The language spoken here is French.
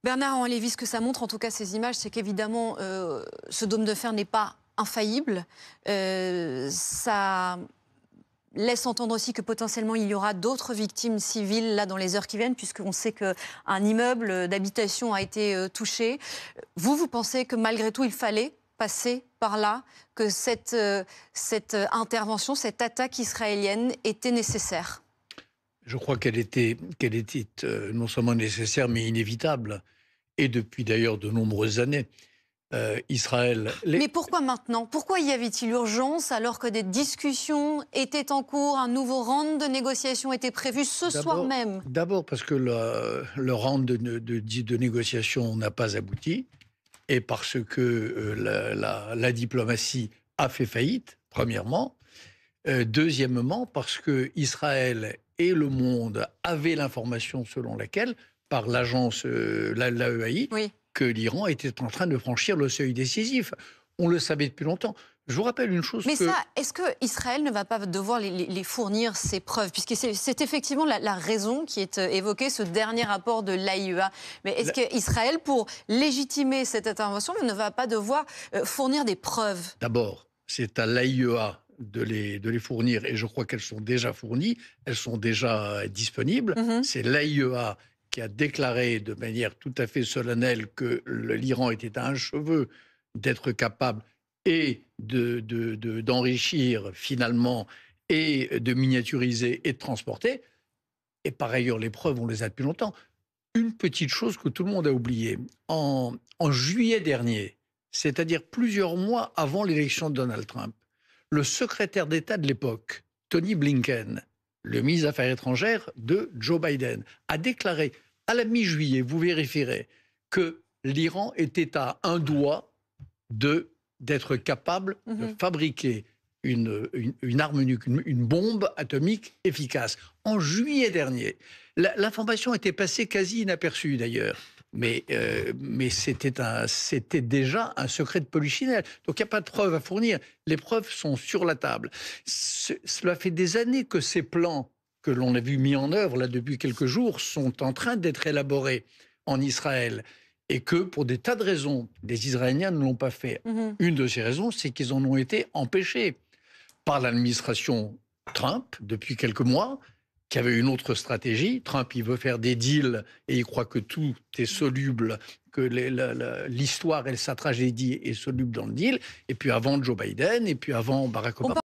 Bernard Lévy, ce que ça montre, en tout cas ces images, c'est qu'évidemment, ce dôme de fer n'est pas infaillible. Ça laisse entendre aussi que potentiellement il y aura d'autres victimes civiles là dans les heures qui viennent, puisqu'on sait qu'un immeuble d'habitation a été touché. Vous pensez que malgré tout, il fallait passer par là, que cette intervention, cette attaque israélienne était nécessaire? Je crois qu'elle était non seulement nécessaire, mais inévitable. Et depuis d'ailleurs de nombreuses années. Israël... Mais pourquoi maintenant? Pourquoi y avait-il urgence alors que des discussions étaient en cours, un nouveau round de négociations était prévu ce soir même? D'abord parce que le round de négociations n'a pas abouti, et parce que la diplomatie a fait faillite, premièrement. Deuxièmement, parce que Israël et le monde avaient l'information selon laquelle, par l'agence, l'AEAI, Oui. que l'Iran était en train de franchir le seuil décisif. On le savait depuis longtemps. Je vous rappelle une chose. Mais ça, est-ce qu'Israël ne va pas devoir les fournir, ces preuves? Puisque c'est effectivement la raison qui est évoquée, ce dernier rapport de l'AIEA. Mais est-ce qu'Israël, pour légitimer cette intervention, ne va pas devoir fournir des preuves? D'abord, c'est à l'AIEA de les fournir, et je crois qu'elles sont déjà fournies, elles sont déjà disponibles. C'est l'AIEA qui a déclaré de manière tout à fait solennelle que l'Iran était à un cheveu d'être capable et d'enrichir finalement, et de miniaturiser et de transporter. Et par ailleurs, les preuves, on les a depuis longtemps. Une petite chose que tout le monde a oubliée. En juillet dernier, c'est-à-dire plusieurs mois avant l'élection de Donald Trump, le secrétaire d'État de l'époque, Tony Blinken, le ministre des Affaires étrangères de Joe Biden, a déclaré à la mi-juillet, vous vérifierez, que l'Iran était à un doigt d'être capable de fabriquer une arme nucléaire, une bombe atomique efficace. En juillet dernier, l'information était passée quasi inaperçue d'ailleurs. Mais c'était déjà un secret de polichinelle. Donc il n'y a pas de preuves à fournir. Les preuves sont sur la table. Cela fait des années que ces plans que l'on a vu mis en œuvre là depuis quelques jours sont en train d'être élaborés en Israël. Et que pour des tas de raisons, les Israéliens ne l'ont pas fait. Une de ces raisons, c'est qu'ils en ont été empêchés par l'administration Trump depuis quelques mois, qui avait une autre stratégie. Trump, il veut faire des deals et il croit que tout est soluble, que l'histoire et sa tragédie est soluble dans le deal. Et puis avant Joe Biden, et puis avant Barack Obama.